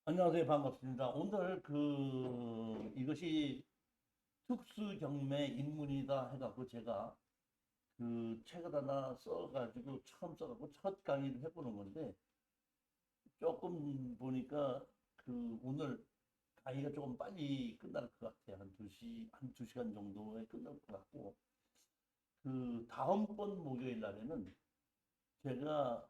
안녕하세요. 반갑습니다. 오늘 이것이 특수경매 입문이다 해갖고 제가 책을 하나 써가지고 처음 써갖고 첫 강의를 해보는 건데 조금 보니까 오늘 강의가 조금 빨리 끝날 것 같아요. 한 2시간 정도에 끝날 것 같고 다음번 목요일 날에는 제가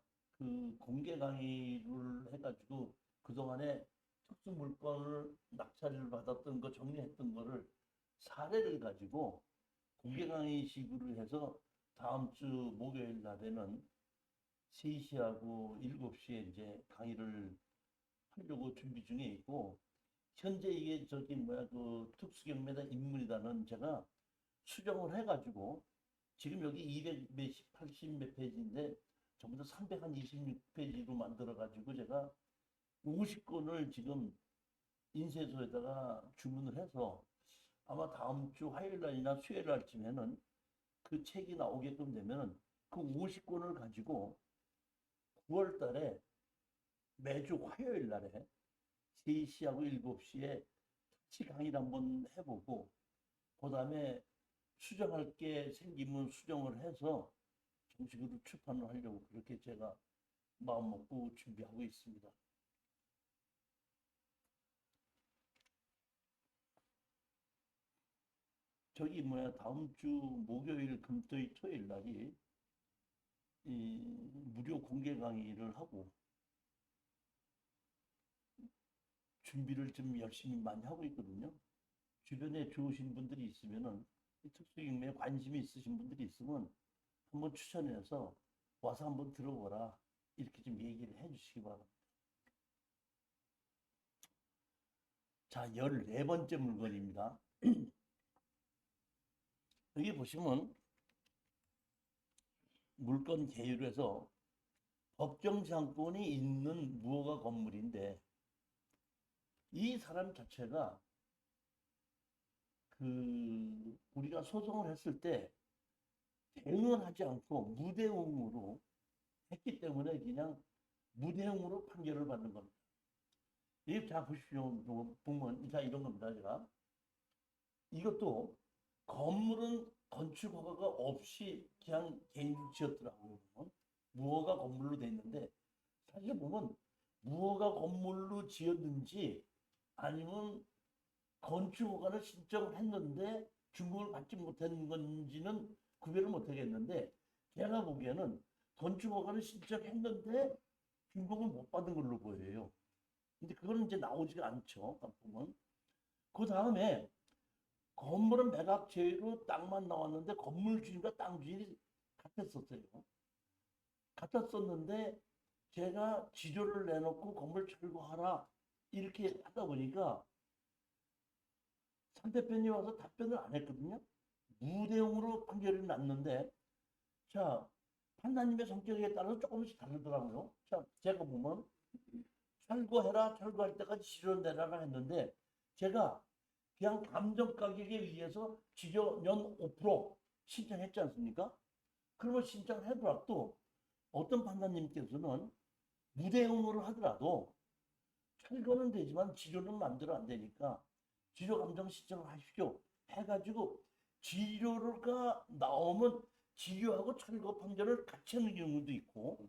공개 강의를 해가지고 그동안에 특수 물건을 낙찰을 받았던 거 정리했던 거를 사례를 가지고 공개 강의식으로 해서 다음 주 목요일 날에는 3시하고 7시에 이제 강의를 하려고 준비 중에 있고, 현재 이게 특수경매다 인문이다는 제가 수정을 해가지고 지금 여기 200 몇십 80 몇 페이지인데 전부 다 326페이지로 만들어가지고 제가 50권을 지금 인쇄소에다가 주문을 해서 아마 다음 주 화요일 날이나 수요일 날쯤에는 그 책이 나오게끔 되면은 그 50권을 가지고 9월 달에 매주 화요일 날에 3시하고 7시에 특히 강의를 한번 해보고, 그 다음에 수정할 게 생기면 수정을 해서 정식으로 출판을 하려고 그렇게 제가 마음 먹고 준비하고 있습니다. 다음 주 목요일, 금토일, 토요일 날이 이 무료 공개 강의를 하고 준비를 좀 열심히 많이 하고 있거든요. 주변에 좋으신 분들이 있으면은 특수경매에 관심이 있으신 분들이 있으면 한번 추천해서 와서 한번 들어보라, 이렇게 좀 얘기를 해주시기 바랍니다. 자, 14번째 물건입니다. 여기 보시면 물건 계율에서 법정상권이 있는 무허가 건물인데, 이 사람 자체가 우리가 소송을 했을 때 대응을 하지 않고 무대응으로 했기 때문에 그냥 무대응으로 판결을 받는 겁니다. 이 자 보십시오. 보면 자 이런 겁니다. 제가 이것도 건물은 건축 허가가 없이 그냥 개인이 지었더라고요. 무허가 건물로 돼 있는데, 사실 보면 무허가 건물로 지었는지 아니면 건축 허가를 신청을 했는데 준공을 받지 못한 건지는 구별을 못 하겠는데, 제가 보기에는 건축 허가를 신청했는데 준공을 못 받은 걸로 보여요. 근데 그거는 이제 나오지가 않죠. 보면 그 다음에 건물은 매각 제외로 땅만 나왔는데 건물 주인과 땅 주인이 같았었어요. 같았었는데 제가 지조를 내놓고 건물 철거하라 이렇게 하다 보니까 상대편이 와서 답변을 안 했거든요. 무대응으로 판결이 났는데, 자, 판사님의 성격에 따라서 조금씩 다르더라고요. 자, 제가 보면 철거해라, 철거할 때까지 지조 내라라 했는데, 제가 그냥 감정 가격에 의해서 지조 연 5% 신청했지 않습니까? 그러면 신청해더라도 어떤 판사님께서는 무대응으로 하더라도 철거는 되지만 지조는 마음대로 안 되니까 지조 감정 신청을 하십시오 해가지고 지조가 나오면 지조하고 철거 판결을 같이 하는 경우도 있고,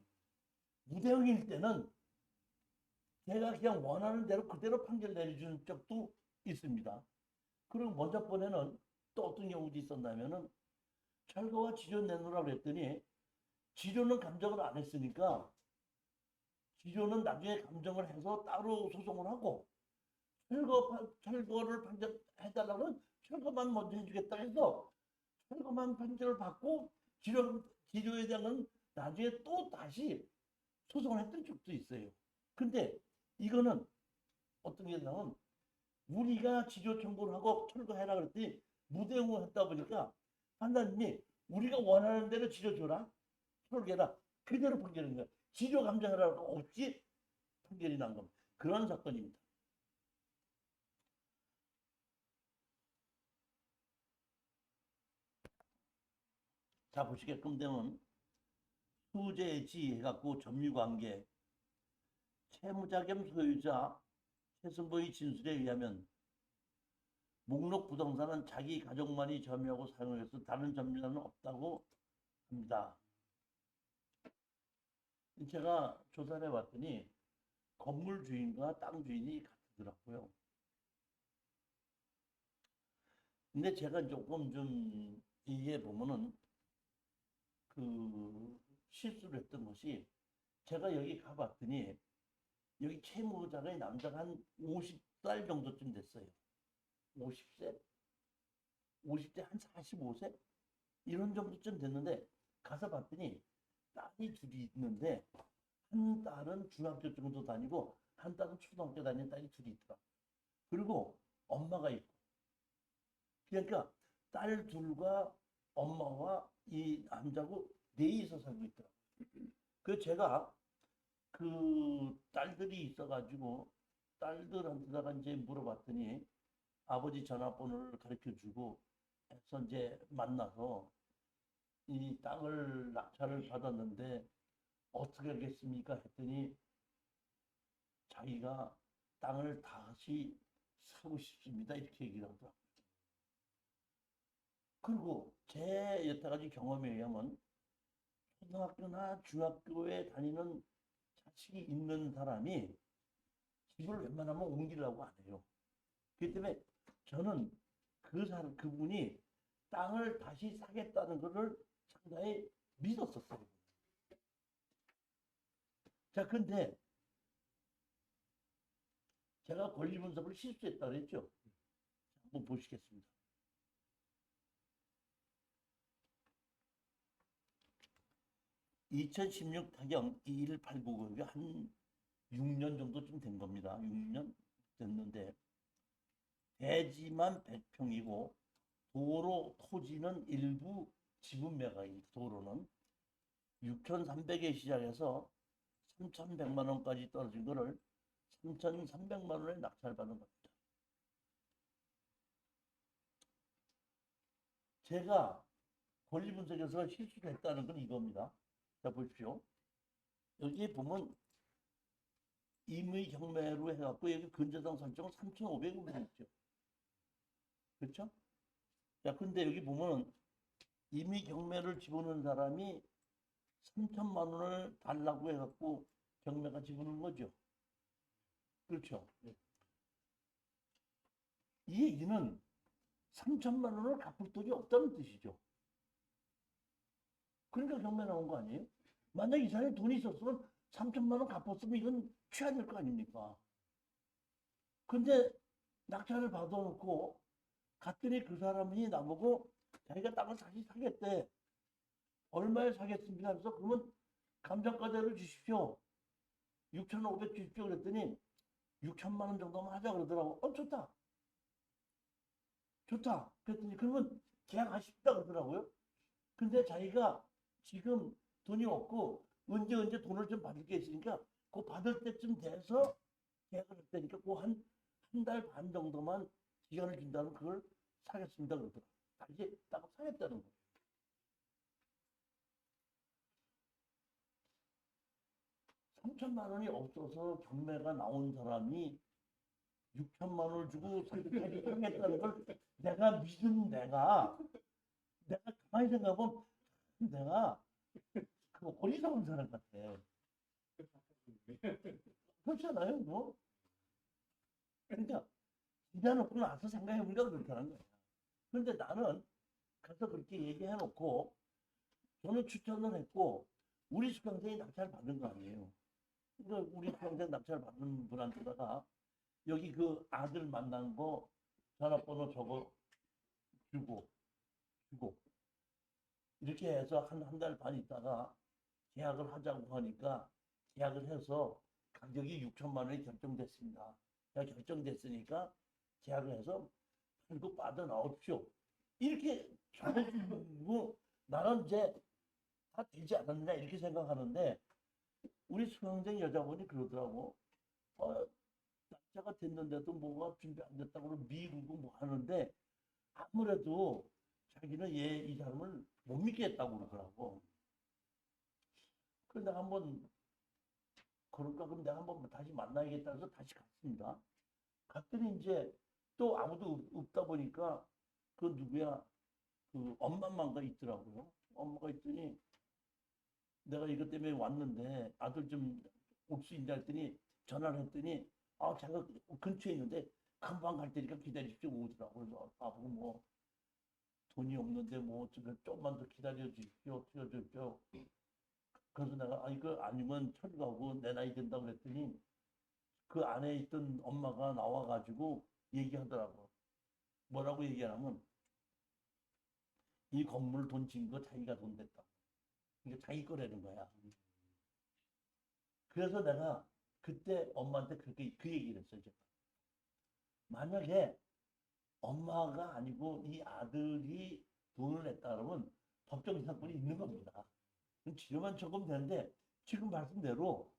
무대응일 때는 제가 그냥 원하는 대로 그대로 판결 내려주는 적도 있습니다. 그리고 먼저 번에는 또 어떤 경우도 있었냐면은 철거와 지조 내놓으라고 그랬더니 지조는 감정을 안 했으니까 지조는 나중에 감정을 해서 따로 소송을 하고, 철거를 판결해달라고 철거만 먼저 해주겠다 해서 철거만 판결을 받고 지조에 대한 나중에 또 다시 소송을 했던 적도 있어요. 근데 이거는 어떤 게 있냐면 우리가 지조 청구를 하고 철거해라 그랬더니 무대응을 했다 보니까 판사님이 우리가 원하는 대로 지조 줘라, 철거해라, 그대로 판결인 거야. 지조 감정하라고 없이 판결이 난 겁니다. 그런 사건입니다. 자, 보시게끔 되면 수재지 해갖고 점유관계, 채무자 겸 소유자, 최승보의 진술에 의하면 목록 부동산은 자기 가족만이 점유하고 사용해서 다른 점유자는 없다고 합니다. 제가 조사를 해봤더니 건물 주인과 땅 주인이 같더라고요. 근데 제가 조금 좀 이게 보면은 그 실수를 했던 것이 제가 여기 가봤더니 여기 채무자의 남자가 한 50살 정도쯤 됐어요. 50세? 50대 한 45세? 이런 정도쯤 됐는데 가서 봤더니 딸이 둘이 있는데 한 딸은 중학교 정도 다니고 한 딸은 초등학교 다니는 딸이 둘이 있더라. 그리고 엄마가 있고. 그러니까 딸 둘과 엄마와 이 남자고 넷이서 살고 있더라. 그 제가 그 딸들이 있어가지고 딸들한테다가 이제 물어봤더니 아버지 전화번호를 가르쳐 주고 해서 이제 만나서 이 땅을 낙찰을 받았는데 어떻게 하겠습니까? 했더니 자기가 땅을 다시 사고 싶습니다. 이렇게 얘기를 하더라고요. 그리고 제 여태까지 경험에 의하면 초등학교나 중학교에 다니는 자식이 있는 사람이 집을 웬만하면 옮기려고 안 해요. 그렇기 때문에 저는 그 사람, 그분이 땅을 다시 사겠다는 것을 상당히 믿었었어요. 자, 근데 제가 권리 분석을 실수했다 그랬죠? 한번 보시겠습니다. 2016 타경 2189 한 6년 정도쯤 된 겁니다. 6년 됐는데 대지만 100평이고 도로 토지는 일부 지분 매각입니다. 도로는 6,300에 시작해서 3,100만 원까지 떨어진 거를 3,300만 원에 낙찰받은 겁니다. 제가 권리 분석에서 실수를 했다는 건 이겁니다. 자, 보십시오. 여기 보면 임의 경매로 해갖고 여기 근저당 설정은 3,500으로 있죠. 그렇죠? 자, 근데 여기 보면 임의 경매를 집어넣은 사람이 3천만 원을 달라고 해갖고 경매가 집어넣은 거죠. 그렇죠? 네. 이 얘기는 3천만 원을 갚을 돈이 없다는 뜻이죠. 그러니까 경매 나온 거 아니에요? 만약 이 사람이 돈이 있었으면 3천만 원 갚았으면 이건 취해야 될 거 아닙니까? 근데 낙찰을 받아놓고 갔더니 그 사람이 나보고 자기가 땅을 다시 사겠대. 얼마에 사겠습니까? 그래서 그러면 감정가대로 주십시오. 6,500 주십시오. 그랬더니 6천만 원 정도만 하자 그러더라고. 좋다. 좋다. 그랬더니 그러면 계약하십시다 그러더라고요. 근데 자기가 지금 돈이 없고 언제 돈을 좀 받을 게 있으니까 그 받을 때쯤 돼서 계약을 했다니까 그 한 달 반 정도만 기간을 준다면 그걸 사겠습니다 그러더라고요. 다시 딱 사겠다는 거예요. 3천만 원이 없어서 경매가 나온 사람이 6천만 원을 주고 다시 사겠다는 걸 내가 믿은 내가 가만히 생각하면 내가 그 어리석은 사람 같아. 그렇잖아요, 뭐. 그러니까 기다놓고 나서 생각해보니까 그렇다는 거야. 그런데 나는 가서 그렇게 얘기해놓고 저는 추천을 했고 우리 수강생이 낙찰 받는 거 아니에요. 그러니까 우리 수강생 낙찰 받는 분한테다가 여기 그 아들 만난 거 전화번호 적어 주고 이렇게 해서 한 달 반 있다가 계약을 하자고 하니까 계약을 해서 가격이 6천만 원이 결정됐습니다. 결정됐으니까 계약을 해서 팔고 빠져나옵시오. 이렇게 잘해주고 나는 이제 다 되지 않았냐 이렇게 생각하는데 우리 수강생 여자분이 그러더라고. 날짜가 됐는데도 뭐가 준비 안 됐다고 미루고 뭐 하는데 아무래도 자기는 이 사람을 못 믿겠다고 그러더라고. 그래서 내가 한번 그럴까 그럼 내가 한번 다시 만나야겠다 해서 다시 갔습니다. 갔더니 이제 또 아무도 없다 보니까 그 누구야 그 엄마만가 있더라고요. 엄마가 있더니 내가 이것 때문에 왔는데 아들 좀 올 수 있냐 했더니 전화를 했더니 아 제가 근처에 있는데 금방 갈 테니까 기다리십시오 오더라고요. 그래서 아버지 뭐 돈이 없는데 뭐 어쩌면 좀만 더 기다려 주십시오. 어쩌 저쩌. 그래서 내가 아 이거 아니면 철가고 내 나이 된다고 그랬더니 그 안에 있던 엄마가 나와가지고 얘기하더라고. 뭐라고 얘기하냐면 이 건물 돈 진 거 자기가 돈 냈다. 이게 자기 거라는 거야. 그래서 내가 그때 엄마한테 그렇게 그 얘기를 했어요. 제가. 만약에 엄마가 아니고 이 아들이 돈을 냈다 그러면 법적 이상권이 있는 겁니다. 치료만 조금 되는데 지금 말씀대로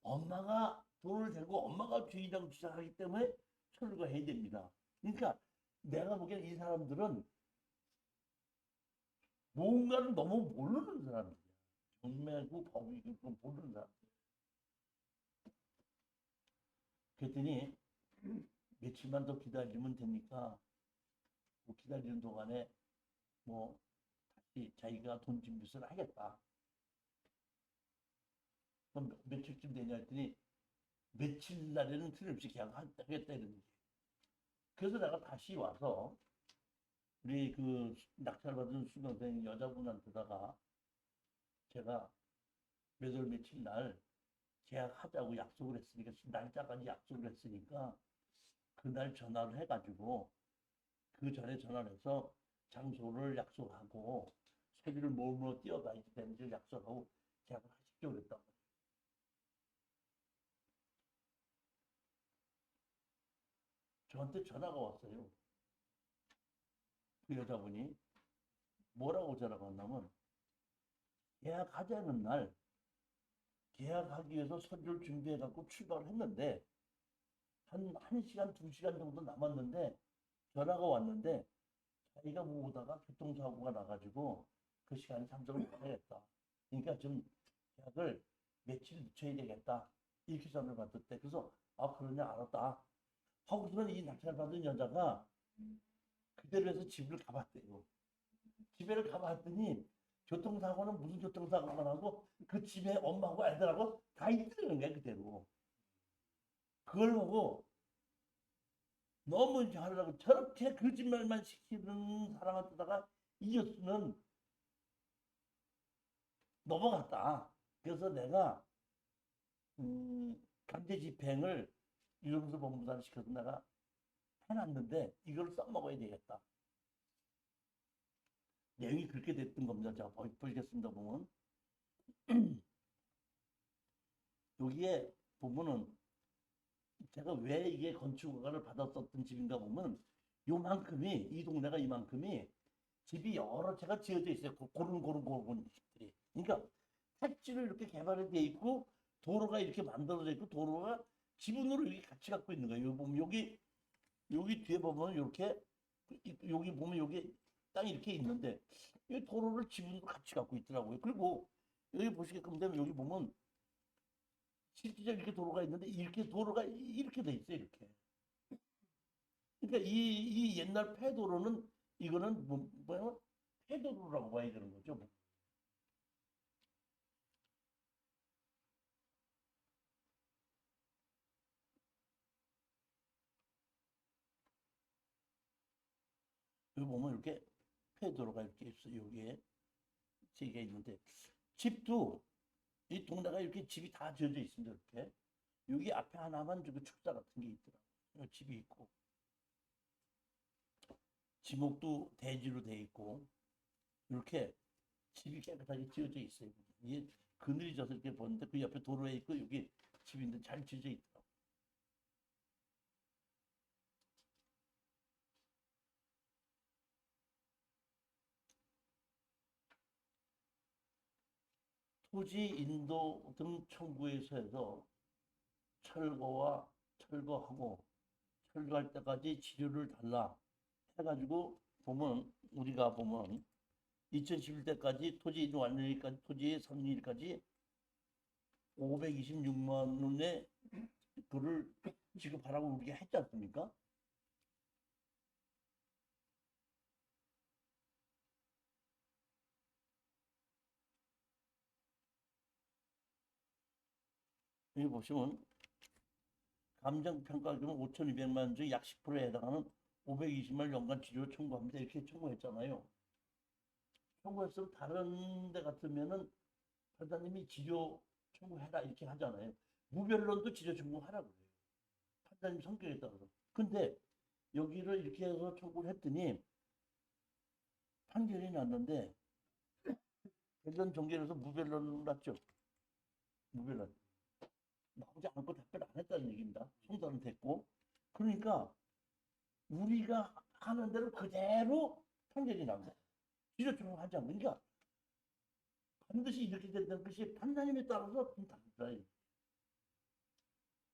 엄마가 돈을 대고 엄마가 주인이라고 주장하기 때문에 처리가 해야 됩니다. 그러니까 내가 보기엔 이 사람들은 뭔가를 너무 모르는 사람들이야. 정매고 법이고 모르는 사람. 그랬더니 며칠만 더 기다리면 되니까 뭐 기다리는 동안에 뭐 다시 자기가 돈 준비를 하겠다. 그럼 며칠쯤 되냐 했더니 며칠 날에는 틀림없이 계약하겠다 이런 거지. 그래서 내가 다시 와서 우리 그 낙찰받은 수강생 여자분한테다가 제가 몇 월 며칠 날 계약하자고 약속을 했으니까 날짜까지 약속을 했으니까 그날 전화를 해가지고 그 전에 전화를 해서 장소를 약속하고 서류를 뭐뭐 띄어가야 되는지 약속하고 계약을 하십시오 그랬단 말이에요. 저한테 전화가 왔어요. 그 여자분이 뭐라고 전화가 왔냐면 계약하자는 날 계약하기 위해서 서류를 준비해갖고 출발을 했는데 한 1시간, 2시간 정도 남았는데 전화가 왔는데 자기가 뭐 오다가 교통사고가 나가지고 그 시간에 참석을 못하겠다. 그러니까 좀 계약을 며칠 늦춰야 되겠다. 이렇게 전화를 받았대. 그래서 아 그러냐 알았다. 하고서는 이 낙찰 받은 여자가 그대로 해서 집을 가봤대요. 집에를 가봤더니 교통사고는 무슨 교통사고가 나고 그 집에 엄마하고 애들하고 다 있더라는 거야 그대로. 그걸 보고 너무 잘하라고 저렇게 거짓말만 시키는 사람한테다가 이 뉴스는 넘어갔다. 그래서 내가 강제 집행을 유흥수 법무사를 시켜서 내가 해놨는데 이걸 써먹어야 되겠다. 내용이 그렇게 됐던 겁니다. 제가 보시겠습니다. 보면 여기에 보면은 제가 왜 이게 건축허가를 받았었던 집인가 보면 요만큼이 이 동네가 이만큼이 집이 여러 채가 지어져 있어요. 고른 집들이. 그러니까 택지로 이렇게 개발이 돼 있고 도로가 이렇게 만들어져 있고 도로가 지분으로 이렇게 같이 갖고 있는 거예요. 여기 보면 여기 뒤에 보면 이렇게 여기 보면 여기 땅이 이렇게 있는데 이 도로를 지분으로 같이 갖고 있더라고요. 그리고 여기 보시게끔 되면 여기 보면 실제로 이렇게 도로가 있는데 이렇게 도로가 이렇게 돼 있어요. 이렇게. 그러니까 이 옛날 폐도로는 이거는 뭐야? 폐도로라고 봐야 되는 거죠. 여기 보면 이렇게 폐도로가 이렇게 있어요. 여기에 세 개 있는데 집도 이 동네가 이렇게 집이 다 지어져 있습니다. 이렇게 여기 앞에 하나만 저 축사 같은 게 있더라고요. 집이 있고 지목도 대지로 돼 있고 이렇게 집이 깨끗하게 지어져 있어요. 이게 그늘이 져서 이렇게 보는데 그 옆에 도로에 있고 여기 집인데 잘 지어져 있더라고요. 토지 인도 등 청구에서 해서 철거하고 철거할 때까지 지료를 달라 해가지고 보면 우리가 보면 2011년까지 토지 이동 완료일까지 토지의 삼일까지 526만 원의 그를 지급하라고 우리가 했지 않습니까? 여기 보시면 감정평가금은 5,200만 원 중 약 10%에 해당하는 520만 원 연간 치료 청구합니다. 이렇게 청구했잖아요. 청구했으면 다른 데 같으면은 판사님이 치료 청구해라 이렇게 하잖아요. 무변론도 치료 청구하라고 그래요. 판사님 성격에 따라서. 근데 여기를 이렇게 해서 청구를 했더니 판결이 났는데 변론 종결에서 무변론 났죠. 무변론. 나오지 않고 답변 안 했다는 얘기입니다. 송달은 됐고. 그러니까 우리가 하는 대로 그대로 판결이 나옵니다. 치료 청구하지 않고. 그러니까 반드시 이렇게 된다는 것이 판사님에 따라서 좀 다르다.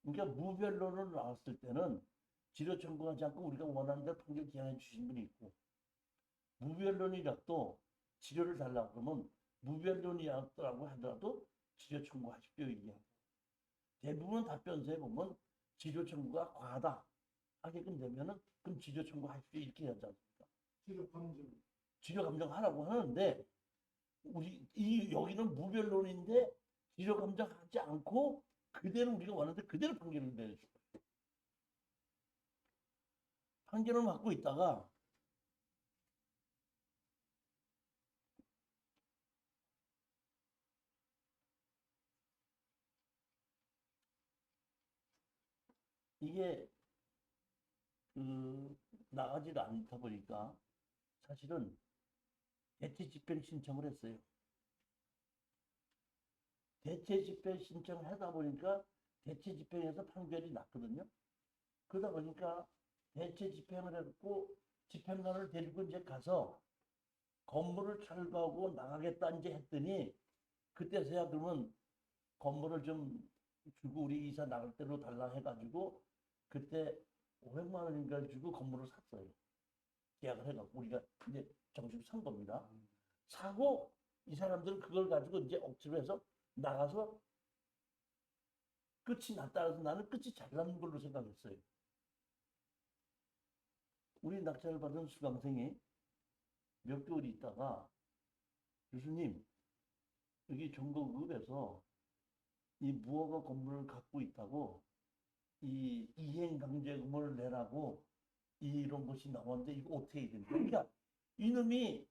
그러니까 무변론을 나왔을 때는 치료 청구하지 않고 우리가 원하는 대로 판결 기한해 주신 분이 있고 무변론이라도 치료를 달라고 그러면 무변론이라고 하더라도 치료 청구하십시오 얘기하고 대부분 답변서에 보면 치료 청구가 과하다 하게끔 되면은 그럼 치료 청구하십시오 이렇게 하지 않습니까? 치료 감정하라고 하는데 우리 이 여기는 무변론인데 치료 감정하지 않고 그대로 우리가 원하는데 그대로 판결을 내려줄 거예요. 판결을 받고 있다가 이게 나가지를 않다 보니까 사실은 대체 집행 신청을 했어요. 대체 집행 신청을 하다 보니까 대체 집행에서 판결이 났거든요. 그러다 보니까 대체 집행을 했고 집행관을 데리고 이제 가서 건물을 철거하고 나가겠다 이제 했더니 그때서야 그러면 건물을 좀 주고 우리 이사 나갈 때로 달라 해가지고 그때 500만 원인가 주고 건물을 샀어요. 계약을 해갖고 우리가 이제 정식 산 겁니다. 사고 이 사람들은 그걸 가지고 이제 억지로 해서 나가서 끝이 났다 해서 나는 끝이 잘 나는 걸로 생각했어요. 우리 낙찰을 받은 수강생이 몇 개월 있다가 교수님 여기 정보급에서 이 무허가 건물을 갖고 있다고 이 이행강제금을 내라고 이런 것이 나왔는데 이거 어떻게 해야 됩니까? 그러니까 이놈이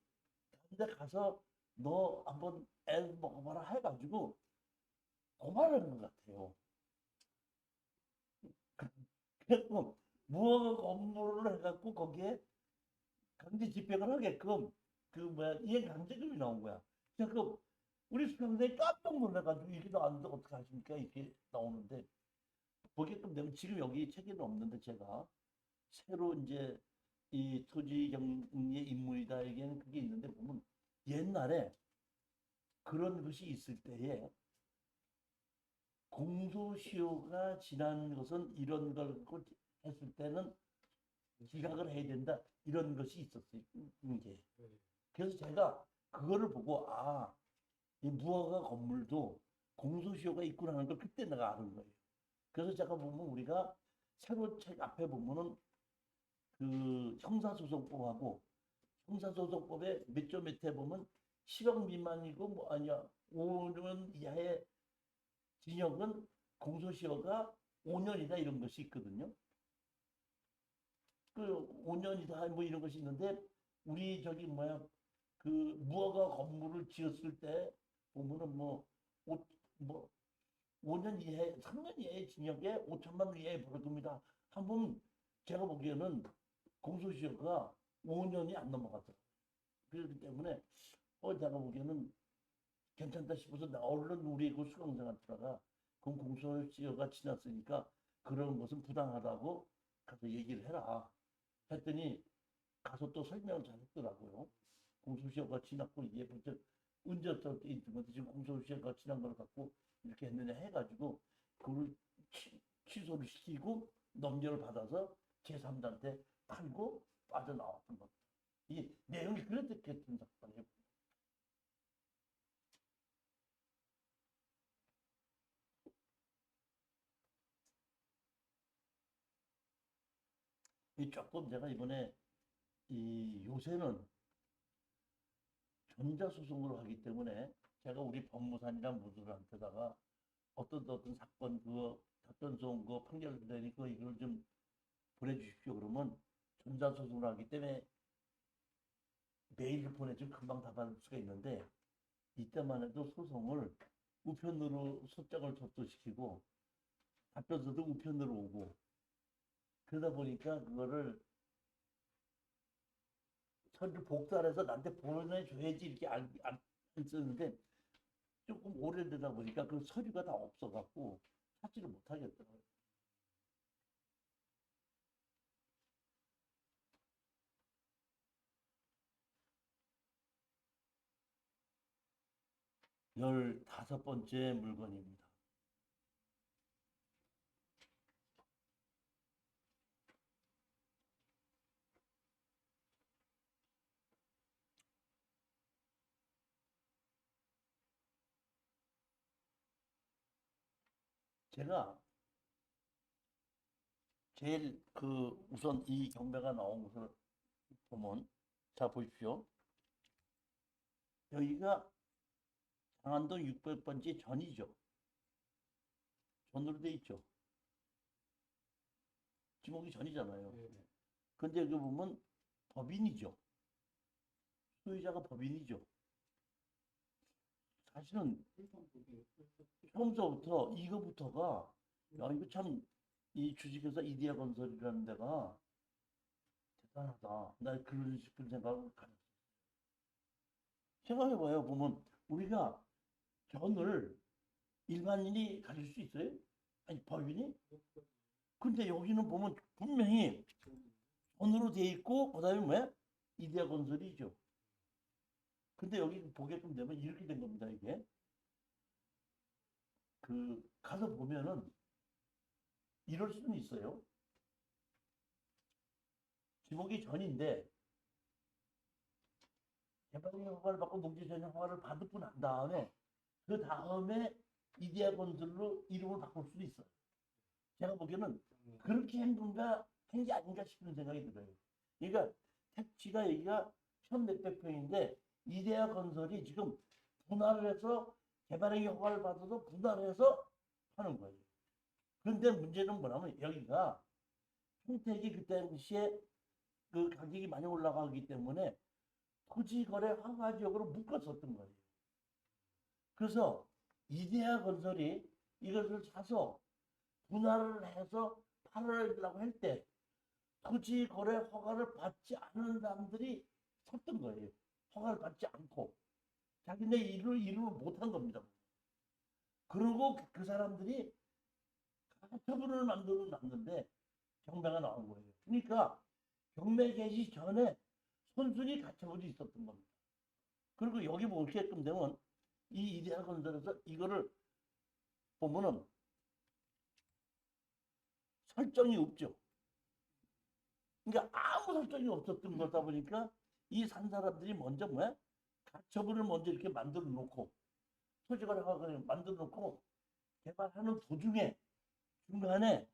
다른 데 가서 너 한번 애 먹어봐라 해가지고 고발하는 것 같아요. 그래서 무허가 건물을 해갖고 거기에 강제 집행을 하게끔 그 뭐야 이행강제금이 나온 거야. 그래서 우리 수강생이 깜짝 놀라가지고 이게 나왔는데 어떻게 하십니까? 이렇게 나오는데 보게끔 되면 지금 여기 책에는 없는데 제가 새로 이제 이 토지 경리의 인물이다에게는 그게 있는데 보면 옛날에 그런 것이 있을 때에 공소시효가 지난 것은 이런 걸 했을 때는 기각을 해야 된다 이런 것이 있었어요. 이게 그래서 제가 그거를 보고 이 무허가 건물도 공소시효가 있구나 하는 걸 그때 내가 아는 거예요. 그래서 제가 보면 우리가 새로 책 앞에 보면은 그 형사소송법하고 형사소송법의 몇 조 몇에 보면 10억 미만이고 뭐 아니야 5년 이하의 징역은 공소시효가 5년이다 이런 것이 있거든요. 그 5년이다 뭐 이런 것이 있는데 우리 저기 뭐야 그 무허가 건물을 지었을 때 보면은 뭐 5년 이하의 3년 이하의 징역에 5천만 원 이하의 벌금이다. 한번 제가 보기에는 공소시효가 5년이 안 넘어갔더라고요. 그렇기 때문에 제가 보기에는 괜찮다 싶어서 나 얼른 우리 그 수강생한테다가 그 공소시효가 지났으니까 그런 것은 부당하다고 가서 얘기를 해라. 했더니 가서 또 설명을 잘 했더라고요. 공소시효가 지났고 이게 벌써 언제부터 지금 공소시효가 지난 걸 갖고 이렇게 했느냐 해가지고 그걸 취소를 시키고 넘겨를 받아서 제3자한테 팔고 빠져나왔던 겁니다. 이 내용이 그렇게 됐던 사건이에요. 이 조금 제가 이번에 이 요새는 전자소송으로 하기 때문에 제가 우리 법무사님이랑 모두들한테다가 어떤 사건 그 답변소송 그 판결 내니까 이걸 좀 보내주십시오. 그러면 전자소송을 하기 때문에 메일을 보내주면 금방 답할 수가 있는데 이때만 해도 소송을 우편으로 소장을 접수시키고 답변서도 우편으로 오고 그러다 보니까 그거를 서류 복사해서 나한테 보내줘야지 이렇게 안 쓰는데 조금 오래되다 보니까 그 서류가 다 없어갖고 찾지를 못하겠더라고요. 열다섯 번째 물건입니다. 제가 제일 그 우선 이 경매가 나온 것을 보면 자 보십시오. 여기가 장안동 600번지 전이죠. 전으로 돼 있죠. 지목이 전이잖아요. 근데 여기 보면 법인이죠. 소유자가 법인이죠. 사실은 처음서부터 이거부터가 야 이거 참 이 주식회사 이디야 건설이라는 데가 대단하다. 나 그런 싶은 생각을 가졌어요. 생각해봐요. 보면 우리가 전을 일반인이 가질 수 있어요? 아니 법인이? 근데 여기는 보면 분명히 전으로 돼 있고 그다음에 뭐야? 이디야 건설이죠. 근데 여기 보게끔 되면 이렇게 된 겁니다. 이게 그 가서 보면은 이럴 수는 있어요. 지목이 전인데 개발의 허가를 받고 농지전용 허가를 받고 난 다음에 그 다음에 이디야 건설로 이름을 바꿀 수도 있어요. 제가 보기에는 그렇게 한 게 아닌가 싶은 생각이 들어요. 그러니까 택지가 여기가 1,몇백 평인데 이데아 건설이 지금 분할을 해서 개발행위 허가를 받아서 분할을 해서 하는 거예요. 그런데 문제는 뭐냐면 여기가 평택이 그때 당시에 그 가격이 많이 올라가기 때문에 토지거래 허가 지역으로 묶었었던 거예요. 그래서 이데아 건설이 이것을 사서 분할을 해서 팔으려고 할 때 토지 거래 허가를 받지 않은 사람들이 섰던 거예요. 허가를 받지 않고 자기네 이름을 못한 겁니다. 그리고 그 사람들이 가처분을 만들어 놨는데 경매가 나온 거예요. 그러니까 경매 개시 전에 선순위 가처분이 있었던 겁니다. 그리고 여기 보게끔 되면 이 이데아 건설에서 이거를 보면은 설정이 없죠. 그러니까 아무 설정이 없었던 거다 보니까 이 산 사람들이 먼저 뭐야? 가처분을 먼저 이렇게 만들어 놓고 토지거래허가를 만들어 놓고 개발하는 도중에 중간에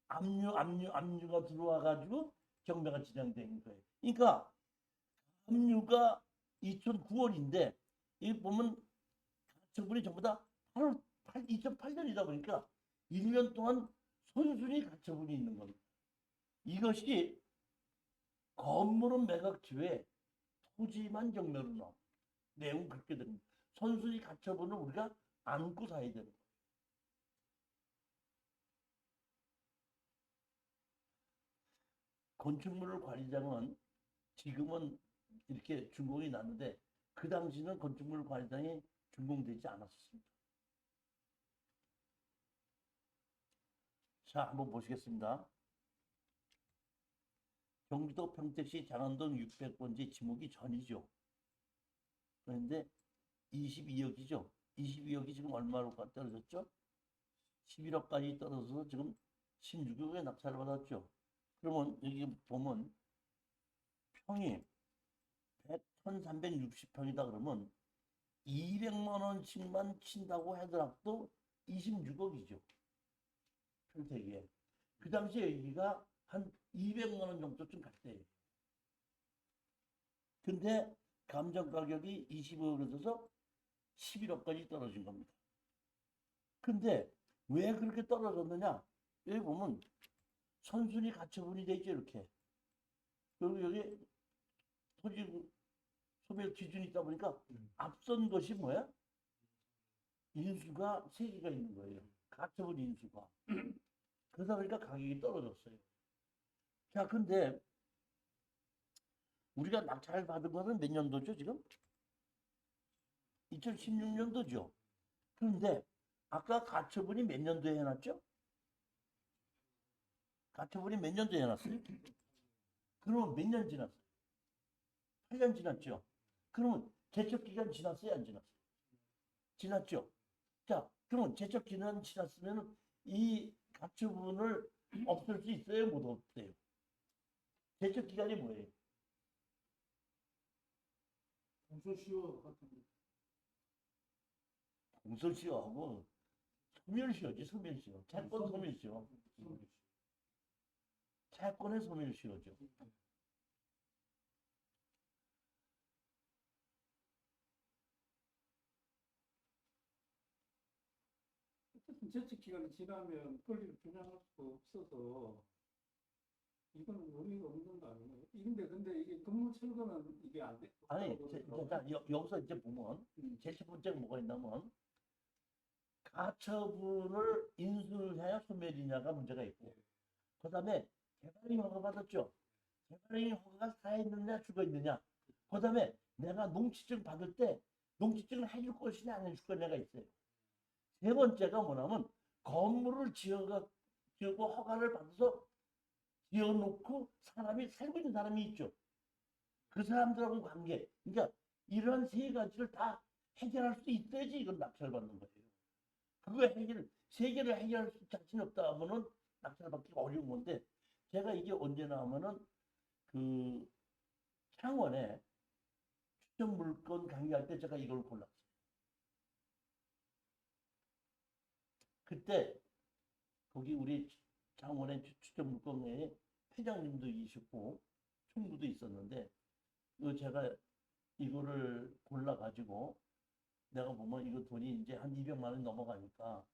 압류가 들어와 가지고 경매가 진행된 거예요. 그러니까 압류가 2009월인데 이 보면 가처분이 전부 다 2008년이다 보니까 1년 동안 손순이 가처분이 있는 겁니다. 이것이 건물은 매각지에 토지만 경매로 나와. 내용 그렇게 됩니다. 선순위 가처분을 우리가 안고 사야 되는 거예요. 건축물 관리장은 지금은 이렇게 준공이 났는데 그 당시는 건축물 관리장이 준공되지 않았습니다. 자, 한번 보시겠습니다. 경기도 평택시 장안동 600번지 지목이 전이죠. 그런데 22억이죠. 22억이 지금 얼마로 떨어졌죠? 11억까지 떨어져서 지금 16억에 낙찰을 받았죠. 그러면 여기 보면 평이 1,360평이다 그러면 200만 원씩만 친다고 하더라도 26억이죠. 평택에. 그 당시에 여기가 한 200만 원 정도쯤 갔대요. 근데 감정 가격이 20억을 써서 11억까지 떨어진 겁니다. 근데 왜 그렇게 떨어졌느냐? 여기 보면 선순위 가처분이 돼 있죠, 이렇게. 그리고 여기 토지 소멸 기준이 있다 보니까 앞선 것이 뭐야? 인수가 세 개가 있는 거예요. 가처분 인수가. 그러다 보니까 가격이 떨어졌어요. 자, 근데 우리가 낙찰 받은 거는 몇 년도죠, 지금? 2016년도죠. 그런데 아까 가처분이 몇 년도에 해놨죠? 가처분이 몇 년도에 해놨어요? 그러면 몇 년 지났어요? 8년 지났죠? 그러면 제척기간 지났어요, 안 지났어요? 지났죠? 자, 그러면 제척기간 지났으면 이 가처분을 없앨 수 있어요, 못 없애요? 제척기간이 뭐예요? 공소시효 같은 거. 공소시효하고 소멸시효지, 소멸시효. 채권 소멸시효. 채권의 소멸시효죠. 어쨌든 제척 기간이 지나면 권리를 주장할 수가 없어서 이거는 의미가 없는 거 아니에요? 근데 이게 건물 철거는 이게 안 돼. 아니, 여기서 이제 보면 제일 첫 번째가 뭐가 있냐면 가처분을 인수해야 소멸이냐가 문제가 있고 그 다음에 개발행위 허가 받았죠. 개발행위 허가가 살아있느냐 죽어있느냐. 그 다음에 내가 농지증 받을 때 농지증을 해줄 것이냐 안 해줄 거냐가 있어요. 세 번째가 뭐냐면 건물을 지어고 허가를 받아서 지어놓고 사람이 살고 있는 사람이 있죠. 그 사람들하고 관계. 그러니까 이러한 세 가지를 다 해결할 수 있어야지 이건 낙찰받는 거예요. 그거 세 개를 해결할 수 자신 없다 하면은 낙찰받기가 어려운 건데 제가 이게 언제 나오면은 그 창원에 추천 물건 강의할 때 제가 이걸 골랐어요. 그때 거기 우리 창원의 추천 물건회에 회장님도 있었고 총무도 있었는데 제가 이거를 골라가지고 내가 보면 이거 돈이 이제 한 200만 원이 넘어가니까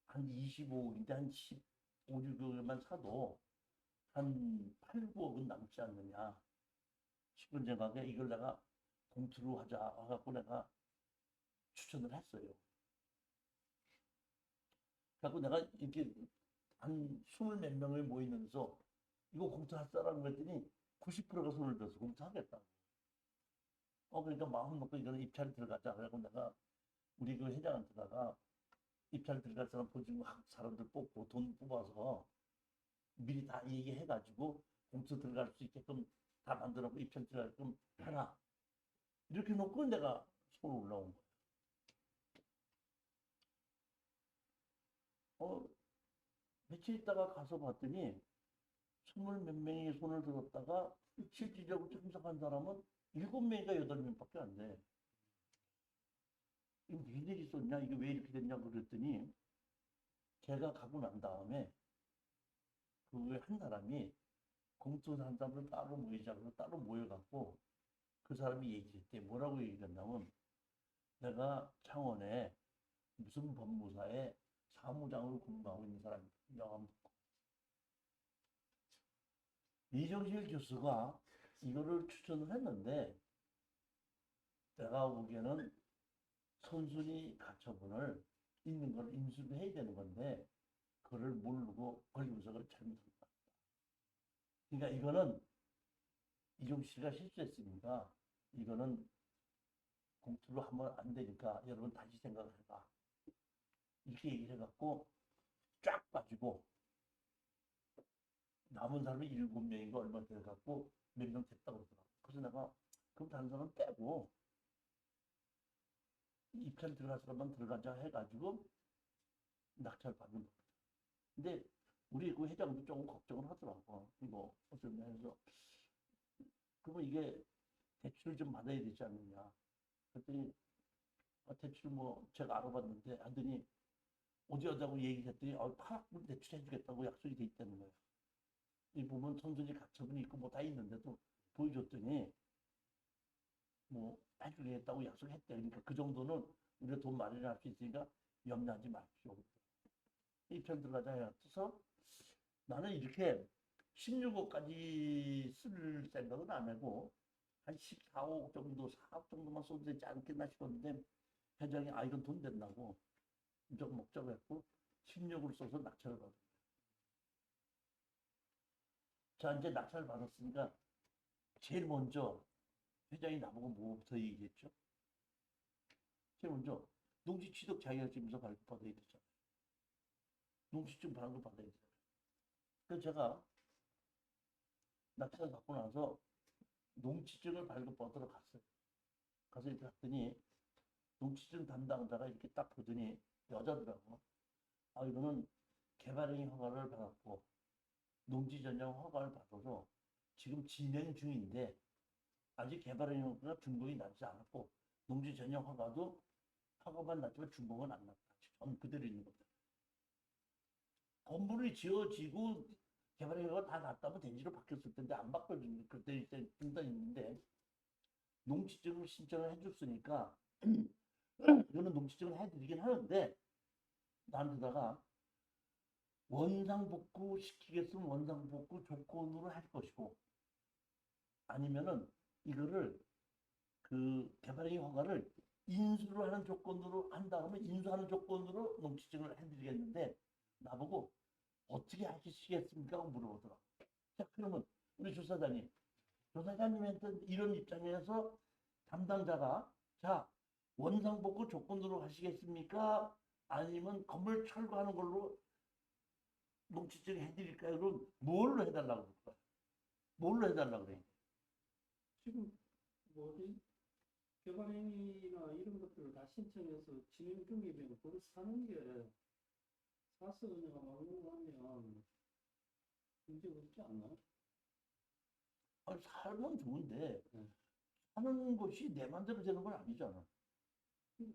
한 25억인데 한 15, 16억만 사도 한 8, 9억은 남지 않느냐 싶은 생각에 이걸 내가 공투로 하자 해갖고 내가 추천을 했어요. 그래갖고 내가 이렇게 한 20 몇 명을 모이면서 이거 공투할 사람 그랬더니 90%가 손을 들어서 공투하겠다고. 그러니까 마음 먹고 이거는 입찰 들어가자. 그래갖고 내가 우리 그 회장한테다가 입찰 들어갈 사람 보증 사람들 뽑고 돈 뽑아서 미리 다 얘기해가지고 공투 들어갈 수 있게끔 다 만들어고 입찰 들어가게끔 해라. 이렇게 놓고 내가 서울 올라온 거야. 며칠 있다가 가서 봤더니 20 몇 명이 손을 들었다가 실질적으로 참석한 사람은 7명인가 8명밖에 안 돼. 이거 무슨 일이 있었냐? 이게 왜 이렇게 됐냐? 그랬더니 걔가 가고 난 다음에 그 한 사람이 공투한 사람들 따로 모이자고 따로 모여갖고 그 사람이 얘기했대. 뭐라고 얘기했냐면 내가 창원에 무슨 법무사에 사무장으로 근무하고 있는 사람이 명함 듣고 이정실 교수가 이거를 추천을 했는데 내가 보기에는 선순위 가처분을 있는 걸 인수를 해야 되는 건데 그걸 모르고 권리분석을 잘못한 것 같다. 그러니까 이거는 이종씨가 실수했으니까 이거는 공투로 하면 안 되니까 여러분 다시 생각을 해봐. 이렇게 얘기를 해갖고 쫙 빠지고 남은 사람이 7명인가 얼마 돼갖고 몇 명 됐다고 그러더라고. 그래서 내가 그럼 다른 사람 빼고 입찰 들어갈 사람만 들어가자 해가지고 낙찰 받는 겁니다. 근데 우리 그 회장도 조금 걱정을 하더라고. 이거 어쩌냐 해서 그러면 이게 대출을 좀 받아야 되지 않느냐. 그랬더니 대출 뭐 제가 알아봤는데 하더니 어디 하자고 얘기했더니 파악분 대출해주겠다고 약속이 돼 있다는 거예요. 이 보면 선순위 가처분이 있고 뭐 다 있는데도 보여줬더니 뭐 해주겠다고 약속했대. 그러니까 그 정도는 우리가 돈 마련할 수 있으니까 염려하지 마십시오. 이 편 들어가자 해서 나는 이렇게 16억까지 쓸 생각은 안 하고 한 14억 정도, 4억 정도만 써도 되지 않겠나 싶었는데 회장이 아 이건 돈 된다고 좀 먹자고 했고 16을 써서 낙찰을 받았어요. 자 이제 낙찰을 받았으니까 제일 먼저 회장이 나보고 뭐부터 얘기했죠? 제일 먼저 농지 취득 자격증서 발급받아야 되잖아요. 농지증 발급받아야 되잖아요. 그래서 제가 낙찰을 받고 나서 농지증을 발급받으러 갔어요. 가서 이렇게 갔더니 농지증 담당자가 이렇게 딱 보더니 여자더라고. 아 이거는 개발행위 허가를 받았고 농지 전용 허가를 받아서 지금 진행 중인데 아직 개발행위 허가가 준공이 나지 않았고 농지 전용 허가도 허가만 났지만 준공은 안 났다. 전 그대로 있는 겁니다. 건물이 지어지고 개발행위 허가 다 났다면 대지로 바뀌었을 텐데 안 바꿔준 그때 있는데 농지증을 신청을 해줬으니까 이거는 농지증을 해드리긴 하는데 나한테다가 원상복구 시키겠으면 원상복구 조건으로 할 것이고 아니면은 이거를 그 개발행위 허가를 인수를 하는 조건으로 한다 그러면 인수하는 조건으로 농지증을 해드리겠는데 나보고 어떻게 하시겠습니까? 하고 물어보더라고. 자 그러면 우리 조사장님한테 이런 입장에서 담당자가 자 원상복구 조건으로 하시겠습니까? 아니면 건물 철거하는 걸로 농지증 해드릴까요? 그럼 뭘로 해달라고 그럴까요? 뭘로 해달라고 그래? 지금 뭐지? 개발행위나 이런 것들을 다 신청해서 진행 중이면 그걸 사는 게 사서 그냥 막론하면 문제 없지 않나? 아니, 살면 좋은데 네. 사는 것이 내 맘대로 되는 건 아니잖아.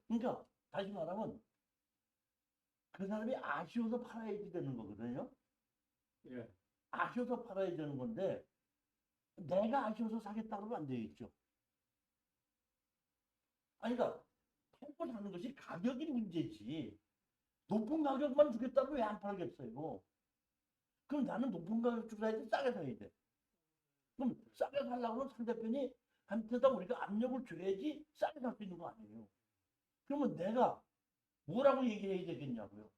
그러니까 다시 말하면 그 사람이 아쉬워서 팔아야지 되는 거거든요. 예. 아쉬워서 팔아야 되는 건데 내가 아쉬워서 사겠다 그러면 안 되겠죠. 아니 그러니까 팔고 사는 것이 가격이 문제지. 높은 가격만 주겠다면 왜 안 팔겠어요? 그럼 나는 높은 가격 주고 사야지 싸게 사야 돼. 그럼 싸게 살려고 하면 상대편이 한테다 우리가 압력을 줘야지 싸게 살 수 있는 거 아니에요. 그러면 내가 뭐라고 얘기해야 되겠냐고요.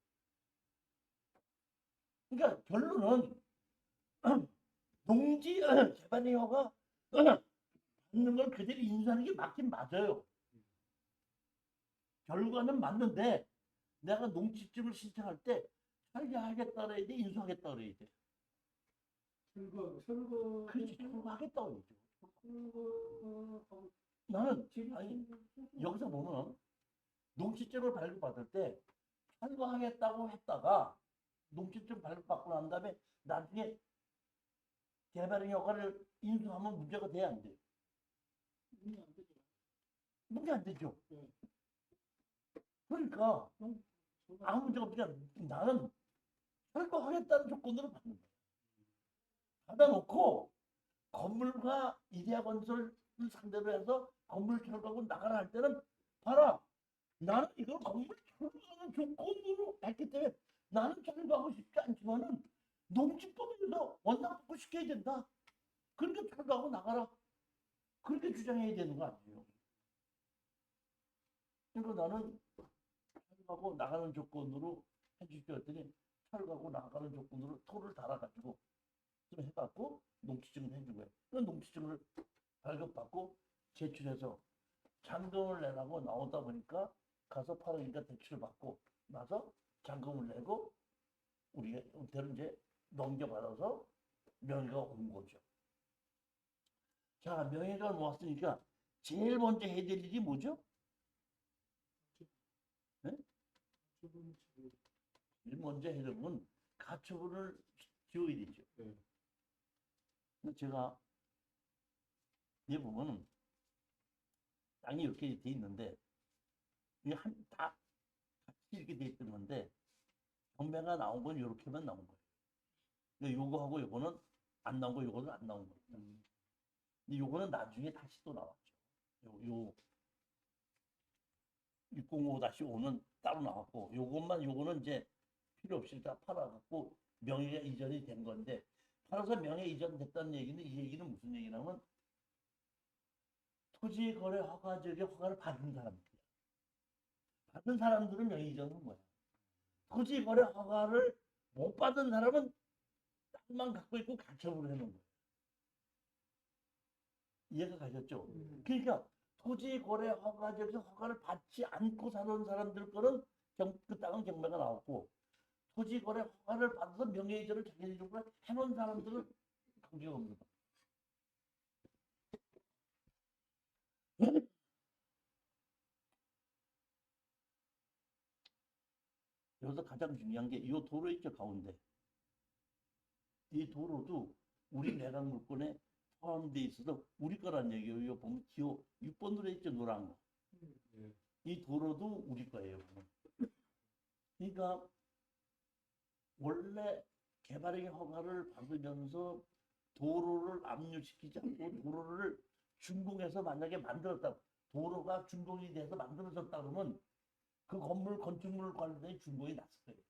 그러니까 결론은 농지 개발행위가 받는 걸 그대로 인수하는 게 맞긴 맞아요. 결과는 맞는데 내가 농지증을 신청할 때 철거하겠다 그래야 돼, 인수하겠다 그래야 돼. 철거 그렇지, 철거하겠다 그러죠. 철거 나는 지금 아니 여기서 보면 농지증을 발급받을 때 철거하겠다고 했다가 농지증 발급받고 난 다음에 나중에 개발행 효과를 인수하면 문제가 돼야 안 돼. 문제 안 되죠. 문제 안 되죠. 네. 그러니까 아무 문제가 없으니까 나는 철거하겠다는 조건으로 받는 거야. 받아놓고 건물과 이데아건설을 상대로 해서 건물 철거하고 나가라 할 때는 봐라. 나는 이걸 건물 철거하는 조건으로 했기 때문에 나는 철거하고 싶지 않지만은 농지법에서 원상복구 시켜야 된다. 그러니까 철거하고 나가라. 그렇게 주장해야 되는 거 아니에요. 그러니까 나는 철거하고 나가는 조건으로 해주시오 했더니 철거하고 나가는 조건으로 토를 달아가지고 좀 해갖고 농지증을 해준 거예요. 그 농지증을 발급받고 제출해서 잔금을 내라고 나오다 보니까 가서 팔으니까 대출을 받고 나서 잔금을 내고 우리가 대로 이제 넘겨받아서 명의가 온 거죠. 자, 명의가 왔으니까 제일 먼저 해야 될 일이 뭐죠? 네? 제일 먼저 해야 될 건 가처분을 지어야 되죠. 네. 근데 제가 얘 보면은 땅이 이렇게 돼 있는데 이게 다 같이 이렇게 돼 있던 건데 경매가 나온 건 이렇게만 나온 거예요. 근데 요거하고 요거는 안 나온 거 요거는 안 나온 겁니다. 근데 요거는 나중에 다시 또 나왔죠. 요 605-5는 따로 나왔고 요거는 이제 필요 없이 다 팔아갖고 명의가 이전이 된 건데 팔아서 명예 이전됐다는 얘기는 이 얘기는 무슨 얘기냐면 토지 거래 허가적의 허가를 받은 사람들 받은 사람들은 명의 이전은 뭐야? 토지 거래 허가를 못 받은 사람은 땅만 갖고 있고 가처분을 해놓은 거예요. 이해가 가셨죠? 그러니까 토지 거래 허가적인 허가를 받지 않고 사는 사람들 거는 그 땅은 경매가 나왔고 토지 거래 허가를 받아서 명예 이전을 자기들로 해놓은 사람들은 관계가 없는 거예요. 여기서 가장 중요한 게 이 도로 있죠 가운데 이 도로도 우리 내각 물권에 포함되어 있어서 우리 거란 얘기예요. 이거 보면 기호 6번으로 있죠 노란 거. 예. 이 도로도 우리 거예요. 그러니까 원래 개발의 허가를 받으면서 도로를 압류시키지 않고 도로를 준공해서 만약에 만들었다 도로가 준공이 돼서 만들어졌다 그러면 그 건물 건축물 관련된 준공이 났을 거예요.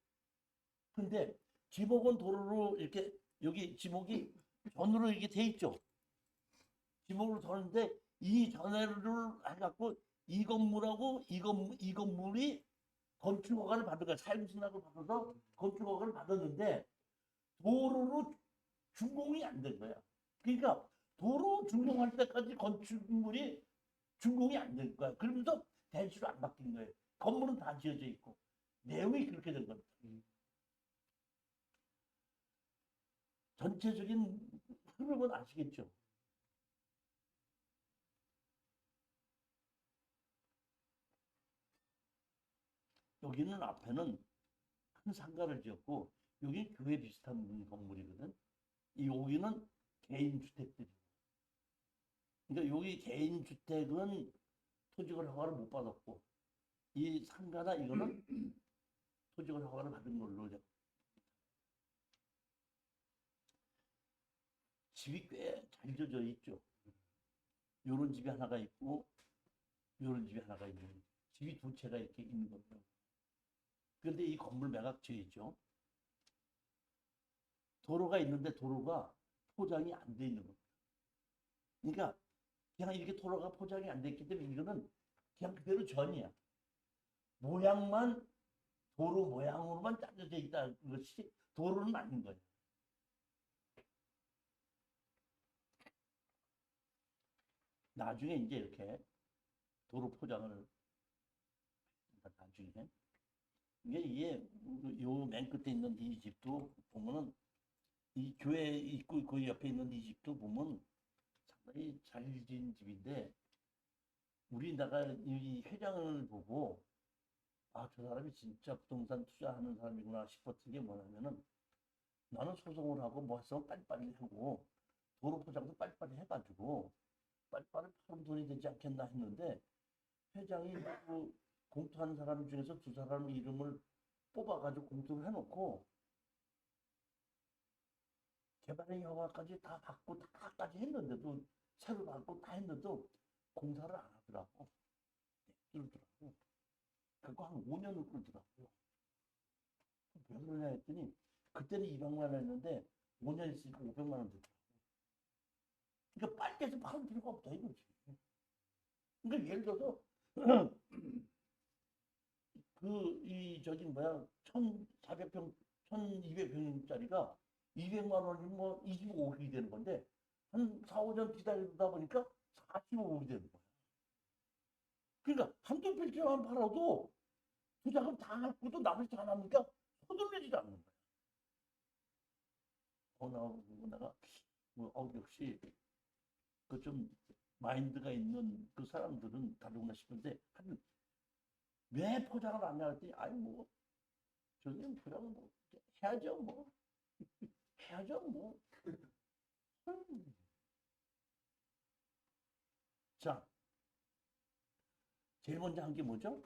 근데 지목은 도로로 이렇게 여기 지목이 전으로 이렇게 돼 있죠. 지목으로 도는데 이 전해를 해갖고 이 건물하고 이 건물이 건축 허가를 받은 거야. 사용승낙을 받아서 건축 허가를 받았는데 도로로 준공이 안 된 거야. 그러니까 도로 준공할 때까지 건축물이 준공이 안 된 거야. 그러면서 대지로 안 바뀐 거예요. 건물은 다 지어져 있고 내용이 그렇게 된 겁니다. 전체적인 흐름은 아시겠죠? 여기는 앞에는 큰 상가를 지었고 여기 교회 비슷한 건물이거든. 여기는 개인 주택들이. 그러니까 여기 개인 주택은 토지거래 허가를 못 받았고 이 상가나 이거는 토지거래 허가를 받은 걸로 집이 꽤 잘 지어져 있죠. 요런 집이 하나가 있고 요런 집이 하나가 있는 집이 두 채가 이렇게 있는 거죠. 그런데 이 건물 매각지에 있죠. 도로가 있는데 도로가 포장이 안 돼 있는 겁니다. 그러니까 그냥 이렇게 도로가 포장이 안 됐기 때문에 이거는 그냥 그대로 전이야. 모양만 도로 모양으로만 짜져져 있다는 것이 도로는 아닌 거예요. 나중에 이제 이렇게 도로 포장을 나중에 이게 요 맨 끝에 있는 이 집도 보면은 이 교회 있고 그 옆에 있는 이 집도 보면 상당히 잘 지은 집인데 우리나라 이 회장을 보고 아, 저 사람이 진짜 부동산 투자하는 사람이구나 싶었던 게 뭐냐면은 나는 소송을 하고 뭐 해서 빨리빨리 하고 도로 포장도 빨리빨리 해가지고 빨리빨리 파는 돈이 되지 않겠나 했는데 회장이 그 공투하는 사람 중에서 두 사람 이름을 뽑아가지고 공투를 해놓고 개발행 허가까지 다 받고 다까지 했는데도 새로 받고 다 했는데도 공사를 안 하더라고. 끌더라고. 그거 한 5년을 끌더라고요. 왜 그러냐 했더니 그때는 200만 원 했는데 5년 있으니까 500만 원 들더라고. 그러니까 빨리 해서 파는 필요가 없다 이거지. 그러니까 예를 들어서 이 저기 뭐야 1,400평, 1,200평짜리가 200만 원이면 뭐 25억이 되는 건데 한 4, 5년 기다리다 보니까 45억이 되는 거야. 그러니까 한두 필지만 팔아도 투자금 다 갖고도 나머지 다 남으니까 서둘러지도 않는 거야. 내가 역시 그 좀 마인드가 있는 그 사람들은 다르구나 싶은데 하여튼 왜 포장을 안 했더니 아니 뭐 저는 포장을 뭐 해야죠 뭐 해야죠 뭐. 자, 제일 먼저 한 게 뭐죠?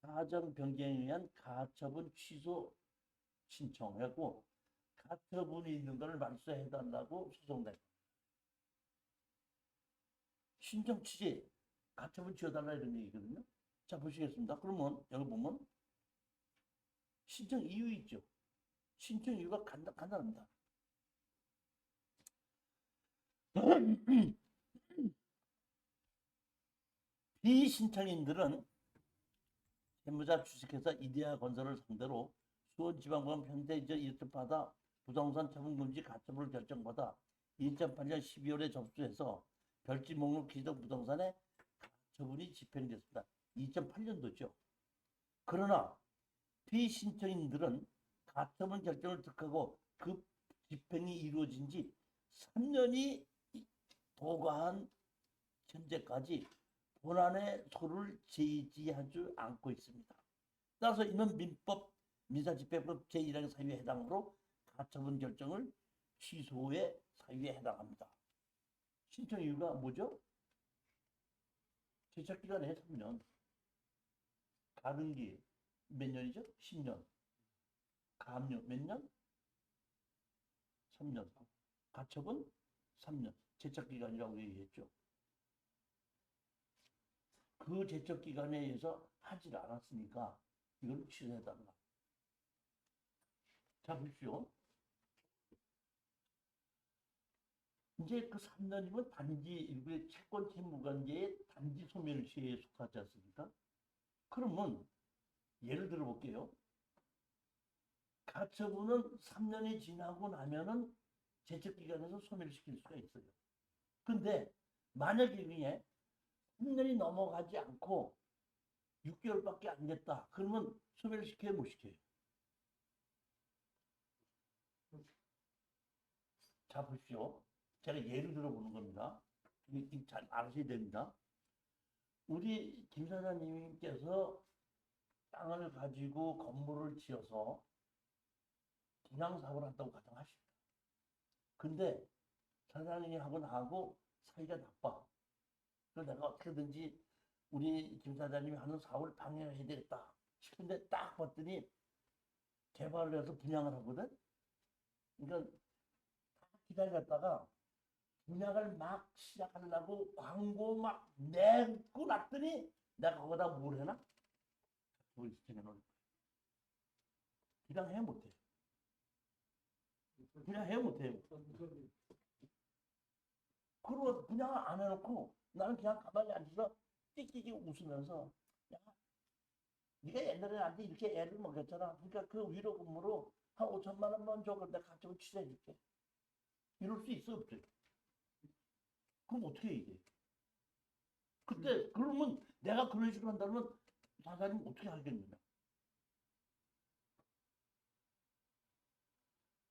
사정 변경에 의한 가처분 취소 신청하고 가처분이 있는 걸 말소해달라고 소송된 신청 취재 가처분 지어달라 이런 얘기거든요. 자 보시겠습니다. 그러면 여기 보면 신청 이유 있죠. 신청 이유가 간단합니다. 비신청인들은 채무자 주식회사 이데아건설을 상대로 수원지방법원 현대이자 이득받아 부동산 처분금지 가처분을 결정받아 2008년 12월에 접수해서 별지 목록 기존 부동산에 가처분이 집행됐습니다. 2008년도죠. 그러나 비신청인들은 가처분 결정을 득하고 그 집행이 이루어진 지 3년이 도과한 현재까지 본안의 소를 제지하지 않고 있습니다. 따라서 이는 민법 민사집행법 제1항 사유에 해당으로 가처분 결정을 취소의 사유에 해당합니다. 신청 이유가 뭐죠? 제척기간에 3년, 가등기 몇 년이죠? 10년, 가압류 몇 년? 3년, 가처분 3년, 제척기간이라고 얘기했죠. 그 제척기간에 의해서 하질 않았으니까 이걸 취소해달라. 자 보십시오. 이제 그 3년이면 단지 일부의 채권 채무관계의 단지 소멸시에 속하지 않습니까? 그러면 예를 들어 볼게요. 가처분은 3년이 지나고 나면은 제척기간에서 소멸시킬 수가 있어요. 근데 만약에 그게 3년이 넘어가지 않고 6개월밖에 안 됐다. 그러면 소멸시켜요, 못 시켜요? 자 보십시오. 제가 예를 들어 보는 겁니다. 잘 아셔야 됩니다. 우리 김 사장님께서 땅을 가지고 건물을 지어서 분양사업을 한다고 가정하십니다. 근데 사장님하고 나하고 사이가 나빠. 그래서 내가 어떻게든지 우리 김 사장님이 하는 사업을 방해해야 되겠다 싶은데 딱 봤더니 개발을 해서 분양을 하거든. 그러니까 기다렸다가 분양을 막 시작하려고 광고 막 내고 났더니 내가 거기다 뭘 해나? 우리 시청에는 분양해 못해. 분양해 못해요. 그리고 분양을 안 해놓고 나는 그냥 가만히 앉아서 띠끼기 웃으면서 야, 네가 옛날에 나한테 이렇게 애를 먹였잖아. 그러니까 그 위로 근무로 한 5천만 원만 줘. 그럼 내가 가지고 취재해줄게. 이럴 수 있어 없어요? 그럼 어떻게 해 이게? 그때 그러면 내가 그런 식으로 한다면 사장님 어떻게 하겠느냐?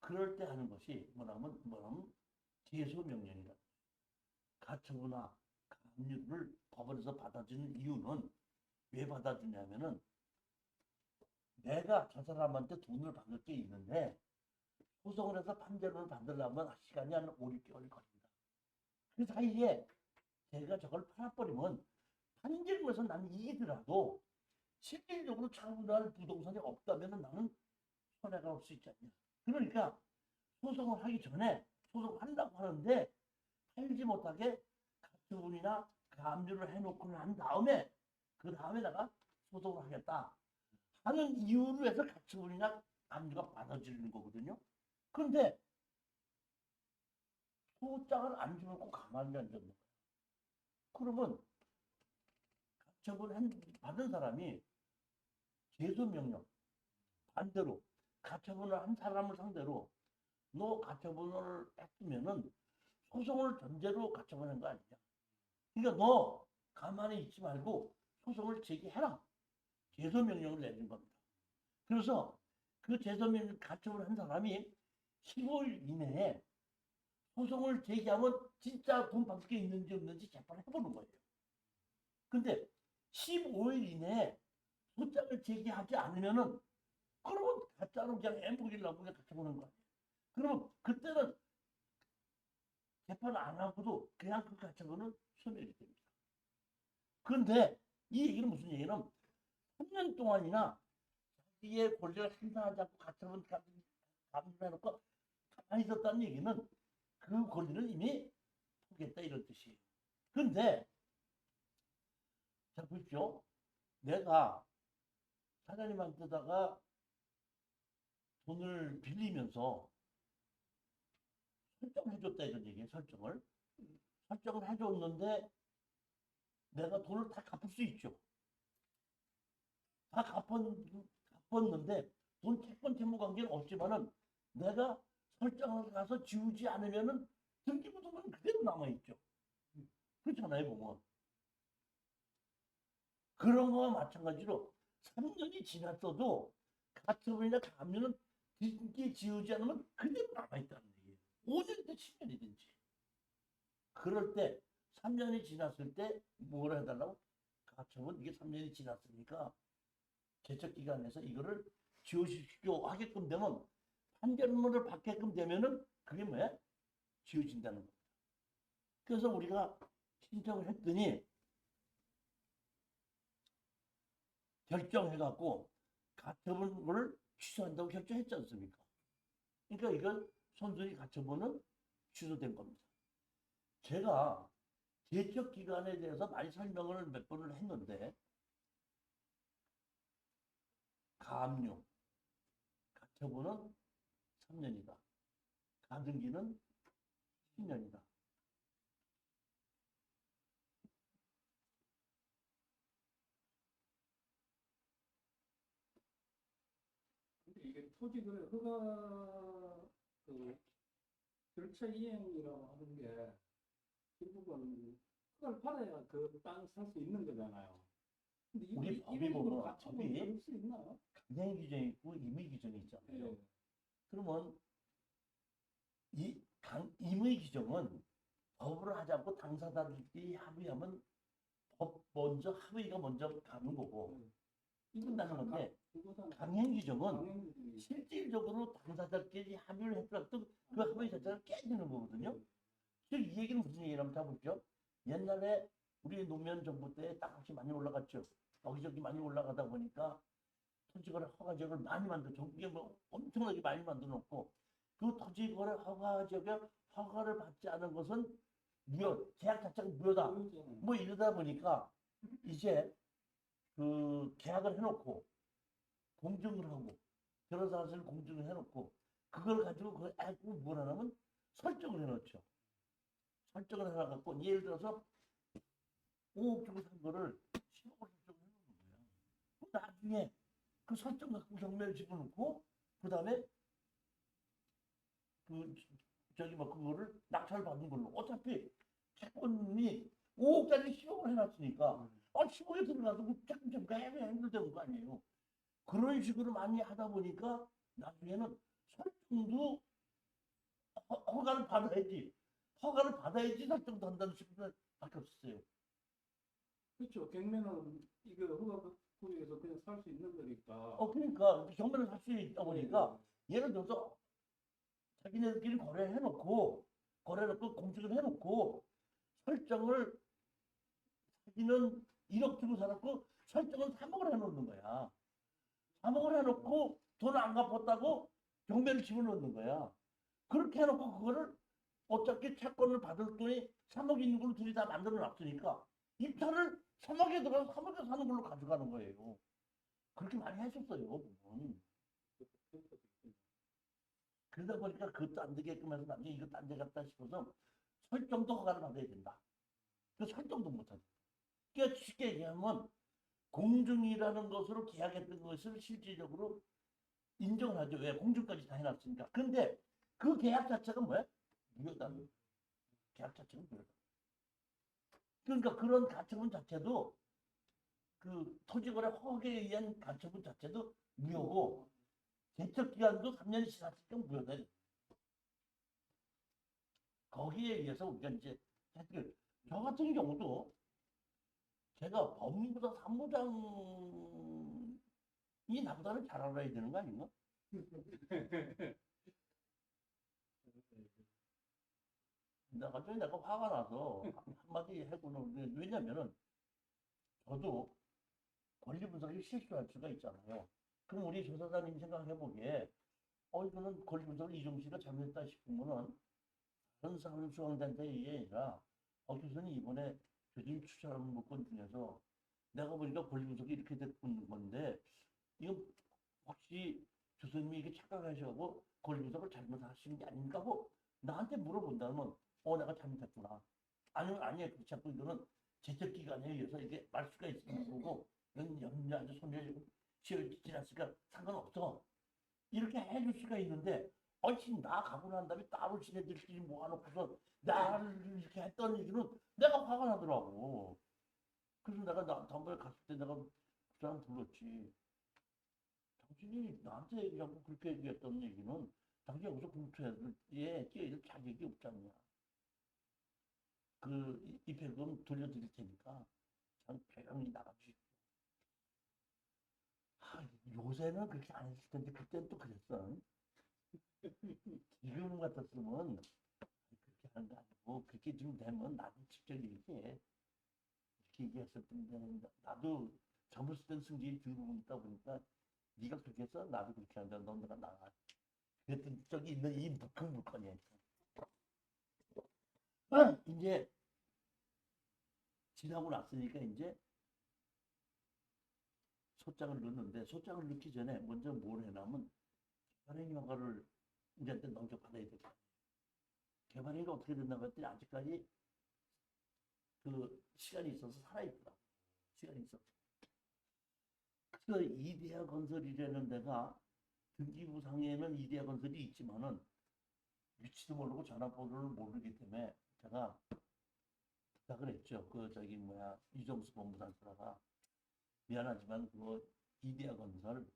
그럴 때 하는 것이 뭐냐면 제소명령이다. 가처분이나 가압류를 법원에서 받아주는 이유는 왜 받아주냐면은 내가 저 사람한테 돈을 받을 게 있는데 소송을 해서 판결을 받으려면 시간이 한 5, 6개월이 걸립니다. 그 사이에 제가 저걸 팔아버리면 판결문에서 나는 이기더라도 실질적으로 차분할 부동산이 없다면 나는 손해가 올 수 있지 않냐. 그러니까 소송을 하기 전에 소송한다고 하는데 팔지 못하게 가처분이나 가압류를 해놓고 난 다음에 그 다음에 내가 소송을 하겠다 하는 이유로 해서 가처분이나 가압류가 받아지는 거거든요. 그런데 소장을 안 주고 가만히 앉는 거예요. 그러면 가처분 받은 사람이 제소명령 반대로 가처분을 한 사람을 상대로 너 가처분을 했으면은 소송을 전제로 가처분한 거 아니냐. 그러니까 너 가만히 있지 말고 소송을 제기해라. 제소명령을 내린 겁니다. 그래서 그 제소명령 가처분을 한 사람이 15일 이내에 소송을 제기하면 진짜 돈 받을 게 있는지 없는지 재판을 해보는 거예요. 근데 15일 이내에 소장을 제기하지 않으면은 그러면 가짜로 그냥 엠북이려고 그냥 가처분한 거예요. 그러면 그때는 재판 안 하고도 그냥 그 가처분은 소멸이 됩니다. 그런데 이 얘기는 무슨 얘기는 3년 동안이나 자기의 권리를 행사하지 않고 가처분 감수해놓고 안 있었다는 얘기는 그 권리를 이미 포기했다 이런 뜻이에요. 근데 자 보십시오. 내가 사장님한테다가 돈을 빌리면서 설정을 해줬다 이런 얘기예요. 설정을 해줬는데 내가 돈을 다 갚을 수 있죠. 다 갚았는데 돈 채권 채무 관계는 없지만은 내가 설정을 가서 지우지 않으면은 등기부등본은 그대로 남아있죠. 그렇잖아요, 보면. 그런 거와 마찬가지로 3년이 지났어도 가처분이나 가압류는 등기 지우지 않으면 그대로 남아있다는 얘기예요. 5년이든 10년이든지. 그럴 때 3년이 지났을 때 뭐라 해달라고? 가처분 이게 3년이 지났으니까 제척기간에서 이거를 지우십시오 하게끔 되면 판결문을 받게끔 되면은 그게 뭐야? 지워진다는 겁니다. 그래서 우리가 신청을 했더니 결정해갖고 가처분을 취소한다고 결정했지 않습니까? 그러니까 이건 손순이 가처분은 취소된 겁니다. 제가 제척 기간에 대해서 많이 설명을 몇 번을 했는데 가압류, 가처분은 3년이다. 가등기는 10년이다. 근데 이게 토지거래 허가 그 절차 이행이라고 하는 게 결국은 허가를 받아야 그 땅을 살 수 있는 거잖아요. 근데 우리 법이 이런 식으로 보면 가처분 법이 받을 수 있나요? 강행 규정이 있고 임의 규정이 있잖아요. 예. 그러면 임의 규정은 법을 하지 않고 당사자들끼리 합의하면 법 먼저 합의가 먼저 가는 거고 끝나는 건데 강행 규정은 실질적으로 당사자끼리 합의를 했더라도 그 합의 자체가 깨지는 거거든요. 즉 이 얘기는 무슨 얘기냐면 자 보십시오. 옛날에 우리 노무현 정부 때 땅값이 많이 올라갔죠. 여기저기 많이 올라가다 보니까 토지거래 허가지역을 많이 만들어 전국에 뭐 엄청나게 많이 만들어 놓고 그 토지거래 허가지역에 허가를 받지 않은 것은 무효, 계약 자체가 무효다. 뭐 이러다 보니까 이제 그 계약을 해놓고 공증을 하고 변호사 사실 공증을 해놓고 그걸 가지고 그걸 알고 뭘 하냐면 설정을 해놓죠. 설정을 해놔갖고 예를 들어서 5억 주고 산 거를 10억을 설정을 해놓는 거예요. 그 나중에 그 설정 갖고 경매를 집어넣고 그다음에 그 저기 뭐 그거를 낙찰 받은 걸로 어차피 채권이 5억짜리 10억을 해놨으니까 10억에 들어가도 조금 힘들다는 거 아니에요. 그런 식으로 많이 하다 보니까 나중에는 설정도 허가를 받아야지. 허가를 받아야지 설정도 한다는 식으로 밖에 없었어요. 그렇죠. 경매는 이거 허가 구역에서 그냥 살 수 있는 거니까. 그러니까 경매를 살 수 있다 보니까 예를 들어서 자기네들끼리 거래해놓고 공chứng 해놓고 설정을 자기는 1억 주고 살았고 설정은 3억을 해놓는 거야. 3억을 해놓고 돈 안 갚았다고 경매를 집어넣는 거야. 그렇게 해놓고 그거를 어차피 채권을 받을 돈이 3억 있는 걸로 둘이 다 만들어 놨으니까 입찰을 3억에 들어가서 3억에 사는 걸로 가져가는 거예요. 그렇게 많이 했었어요. 보면. 그러다 보니까 그것도 안 되게끔 해서 나중에 이것도 안 되겠다 싶어서 설정도 허가를 받아야 된다. 그 설정도 못하죠. 그러니까 쉽게 얘기하면 공증이라는 것으로 계약했던 것을 실질적으로 인정을 하죠. 왜? 공증까지 다 해놨으니까. 근데 그 계약 자체가 뭐야? 무효다. 계약 자체가 무효다. 그러니까 그런 가처분 자체도 그 토지거래 허가에 의한 가처분 자체도 무효고 제척기간도 3년이 지났으니까 무효다. 거기에 의해서 우리가 이제 저 같은 경우도 제가 법무부다 사무장이 나보다는 잘 알아야 되는 거 아닌가? 나중에 내가 화가 나서 한마디 해고는 왜냐면은 저도 권리 분석이 실수할 수가 있잖아요. 그럼 우리 조사장님 생각해 보기에 이거는 권리분석을 이종시가 잘못했다 싶으면은 다른 사람 수강단체에 의해 아니라 교수님 이번에 교수님 추천하는 문건 중에서 내가 보니까 권리분석이 이렇게 됐는 건데 이거 혹시 교수님이 이게 착각하셔고 권리분석을 잘못하신 게 아닌가 하고 나한테 물어본다면 내가 잘못했구나. 아니면 아니야 그렇지 않고 이거는 제적기간에 의해서 이게 말수가 있는 거고 이건 염려하지 손해지고 시간이 지났으니까 상관없어. 이렇게 해줄 수가 있는데 지금 나 가고 난 다음에 따로 지네들끼리 모아놓고서 나를 이렇게 했던 얘기는 내가 화가 나더라고. 그래서 내가 다음번에 갔을 때 내가 그 사람 불렀지. 당신이 나한테 얘기하고 그렇게 얘기했던 얘기는 당신이 여기서 공투에 끼어있을 자격이 없잖냐. 그 입회금 돌려드릴 테니까 참 배경이 나가주십시오. 요새는 그렇게 안 했을 텐데 그때는 또 그랬어. 지금 같았으면 그렇게 하는 거 아니고 그렇게 좀 되면 나도 직접 얘기해. 이렇게 얘기했을 텐데 나도 젊었을 땐 승진이 들고 있다 보니까 네가 그렇게 해서 나도 그렇게 한다. 넌 내가 나가. 그랬던 적이 있는 이 그 물건이야. 이제 지나고 났으니까 이제 소장을 넣는데 소장을 넣기 전에 먼저 뭘 해냐면 개발행 허가를 우리한테 넘겨받아야 될 거야. 개발행위가 어떻게 된다고 했더니 아직까지 그 시간이 있어서 살아있더라고. 시간이 있어. 그 이데아 건설이라는 데가 등기부상에는 이데아 건설이 있지만은 위치도 모르고 전화번호를 모르기 때문에 제가 부탁을 했죠. 이정수 본부장사가 미안하지만 그거 이데아 건설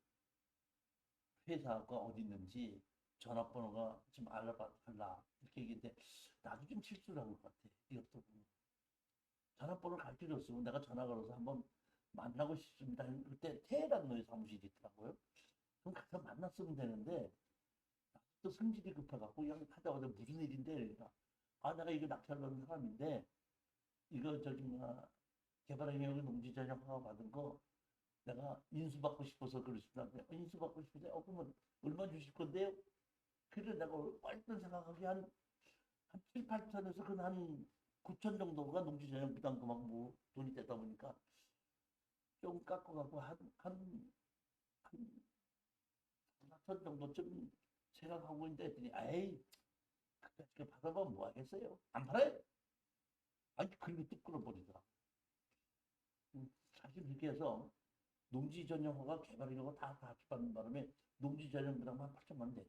회사가 어디 있는지 전화번호가 좀 알아달라 이렇게 얘기했는데 나도 좀 실수를 한 것 같아. 이것도 보면. 전화번호를 가르쳐 줬으면 내가 전화 걸어서 한번 만나고 싶습니다. 그때 테헤란로에 사무실이 있더라고요. 그럼 가서 만났으면 되는데 또 성질이 급해갖고 그냥 하자마자 무슨 일인데 그러니까 내가 이거 낙찰받은 사람인데 이거 개발행위하고 농지전용 허가 받은 거 내가 인수받고 싶어서 그러시더라. 인수받고 싶은데 그러면 얼마 주실 건데요? 그래 내가 얼른 생각하기 한 7, 8천에서 한 9천 정도가 농지전용 부담금하고 뭐 돈이 되다 보니까 좀 깎아갖고 한 4천 정도쯤 생각하고 있는데 했더니 에이 그렇게 받아보면 뭐 하겠어요? 안 팔아요? 아니 그리고 뚝 끊어버리더라. 사실 그렇게 해서 농지 전용허가 개발하려고 다 같이 받는 바람에 농지 전용 부담 한 8천만 원 냈어.